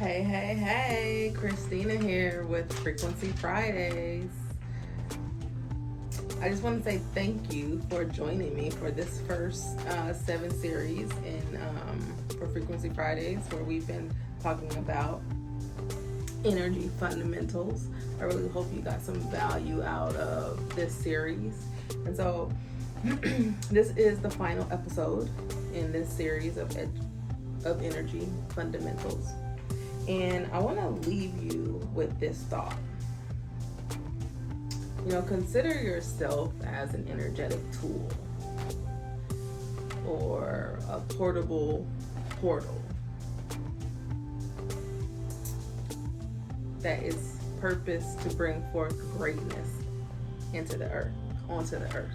Hey, Christina here with Frequency Fridays. I just want to say thank you for joining me for this first 7 series for Frequency Fridays, where we've been talking about energy fundamentals. I really hope you got some value out of this series. And so this is the final episode in this series of energy fundamentals. And I want to leave you with this thought. Consider yourself as an energetic tool or a portable portal that is purposed to bring forth greatness onto the earth.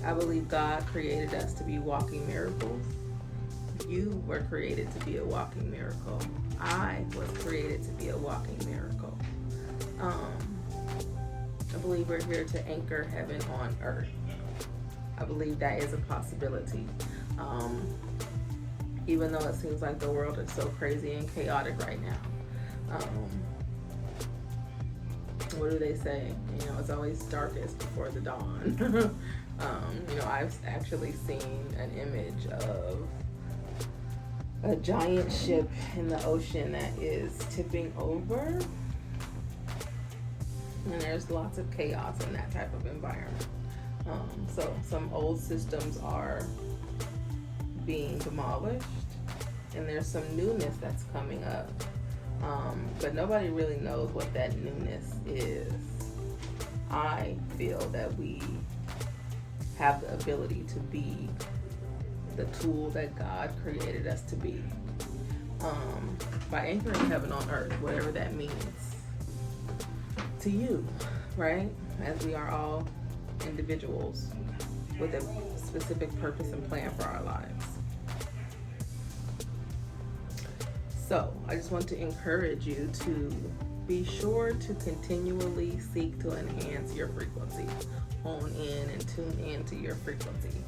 I believe God created us to be walking miracles. You were created to be a walking miracle. I was created to be a walking miracle. I believe we're here to anchor heaven on earth. I believe that is a possibility. Even though it seems like the world is so crazy and chaotic right now. What do they say? It's always darkest before the dawn. I've actually seen an image of a giant ship in the ocean that is tipping over. And there's lots of chaos in that type of environment. So some old systems are being demolished, and there's some newness that's coming up. But nobody really knows what that newness is. I feel that we have the ability to be the tool that God created us to be, by anchoring heaven on earth, whatever that means to you, right? As we are all individuals with a specific purpose and plan for our lives. So I just want to encourage you to be sure to continually seek to enhance your frequency. Hone in and tune into your frequency.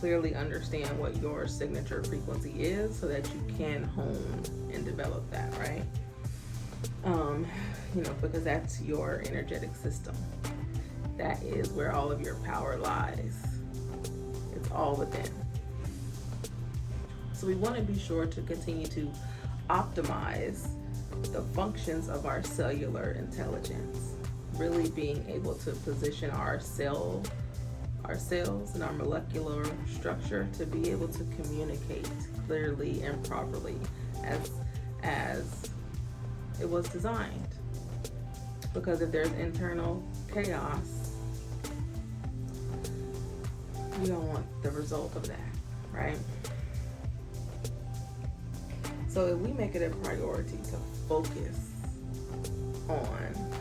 Clearly understand what your signature frequency is so that you can hone and develop that, right? Because that's your energetic system. That is where all of your power lies. It's all within. So we want to be sure to continue to optimize the functions of our cellular intelligence, really being able to position our cells and our molecular structure to be able to communicate clearly and properly as it was designed. Because if there's internal chaos, you don't want the result of that, right? So if we make it a priority to focus on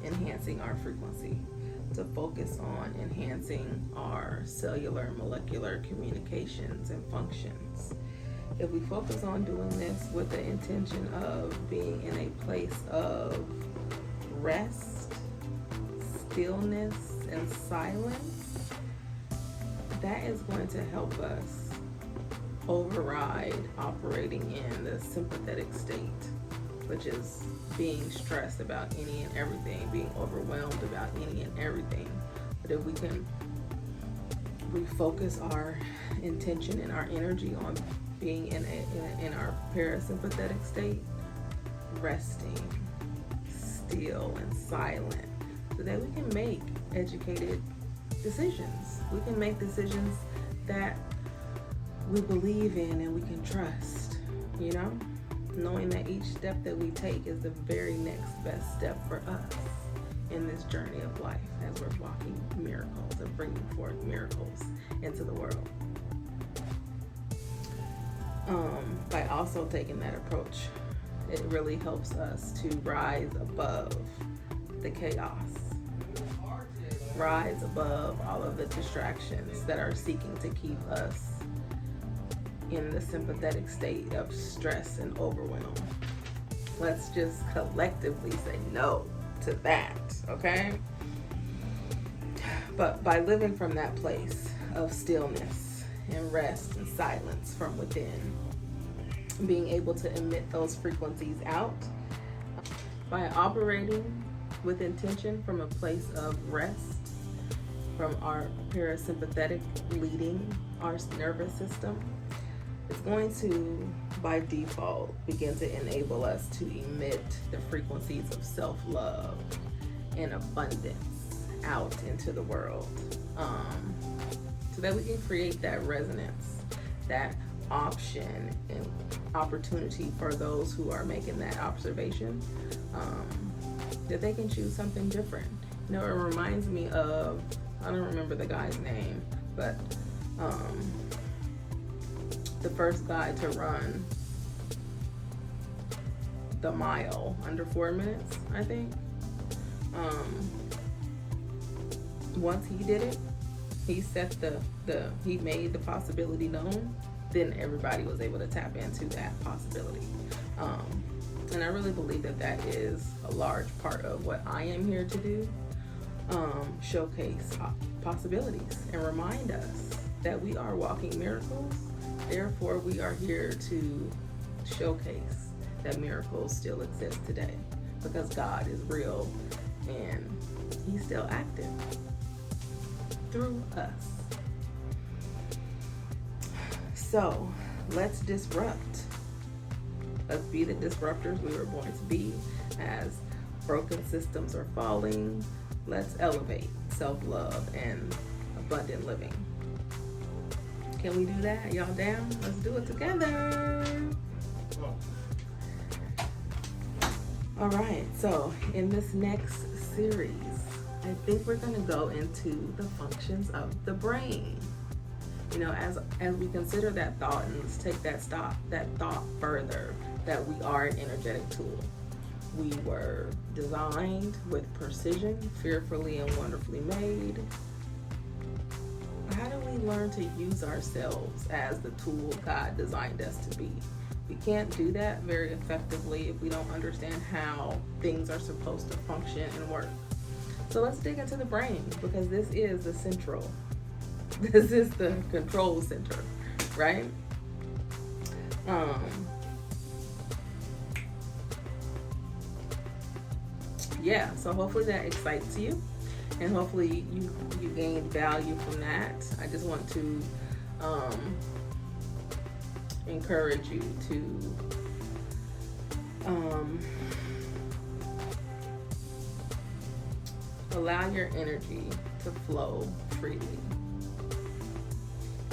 enhancing our frequency, to focus on enhancing our cellular and molecular communications and functions. If we focus on doing this with the intention of being in a place of rest, stillness, and silence, that is going to help us override operating in the sympathetic state, which is being stressed about any and everything, being overwhelmed about any and everything. But if we can refocus our intention and our energy on being in our parasympathetic state, resting, still and silent, so that we can make educated decisions. We can make decisions that we believe in and we can trust, knowing that each step that we take is the very next best step for us in this journey of life as we're walking miracles and bringing forth miracles into the world. By also taking that approach, it really helps us to rise above the chaos, rise above all of the distractions that are seeking to keep us in the sympathetic state of stress and overwhelm. Let's just collectively say no to that, okay? But by living from that place of stillness and rest and silence from within. Being able to emit those frequencies out by operating with intention from a place of rest, from our parasympathetic leading our nervous system. It's going to, by default, begin to enable us to emit the frequencies of self-love and abundance out into the world, so that we can create that resonance, that option and opportunity for those who are making that observation, that they can choose something different. You know, it reminds me of, I don't remember the guy's name, but the first guy to run the mile under 4 minutes, I think. Once he did it, he set he made the possibility known, then everybody was able to tap into that possibility. And I really believe that that is a large part of what I am here to do. Showcase possibilities and remind us that we are walking miracles. Therefore, we are here to showcase that miracles still exist today, because God is real and He's still active through us. So let's disrupt. Let's be the disruptors we were born to be. As broken systems are falling, let's elevate self-love and abundant living. Can we do that? Y'all down? Let's do it together. All right, so in this next series, I think we're going to go into the functions of the brain. You know, as we consider that thought, and let's take that thought further, that we are an energetic tool. We were designed with precision, fearfully and wonderfully made. How do we learn to use ourselves as the tool God designed us to be? We can't do that very effectively if we don't understand how things are supposed to function and work. So let's dig into the brain, because this is the central. This is the control center, right? Yeah, so hopefully that excites you, and hopefully you gain value from that. I just want to encourage you to allow your energy to flow freely.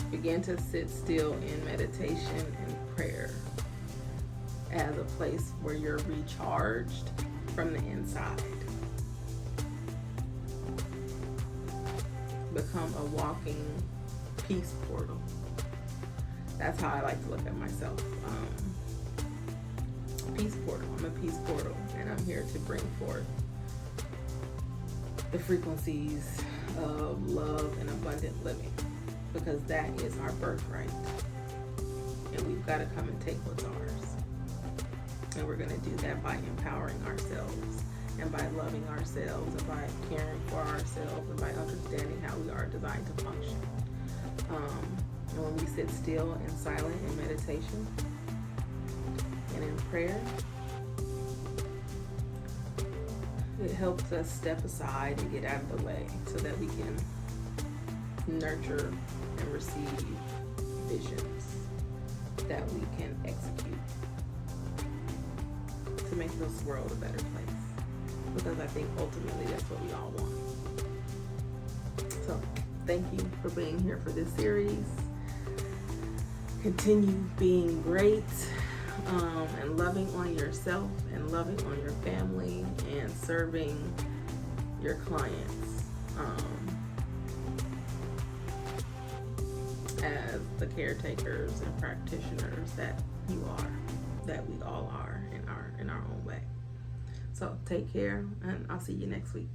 Begin to sit still in meditation and prayer as a place where you're recharged from the inside. Become a walking peace portal. That's how I like to look at myself. Peace portal. I'm a peace portal, and I'm here to bring forth the frequencies of love and abundant living, because that is our birthright, and we've got to come and take what's ours. And we're going to do that by empowering ourselves, and by loving ourselves, and by caring for ourselves, and by understanding how we are designed to function. And when we sit still and silent in meditation and in prayer, it helps us step aside and get out of the way so that we can nurture and receive visions that we can execute to make this world a better place. Because I think ultimately that's what we all want. So thank you for being here for this series. Continue being great, and loving on yourself, and loving on your family, and serving your clients as the caretakers and practitioners that you are, that we all are in our own way. So take care, and I'll see you next week.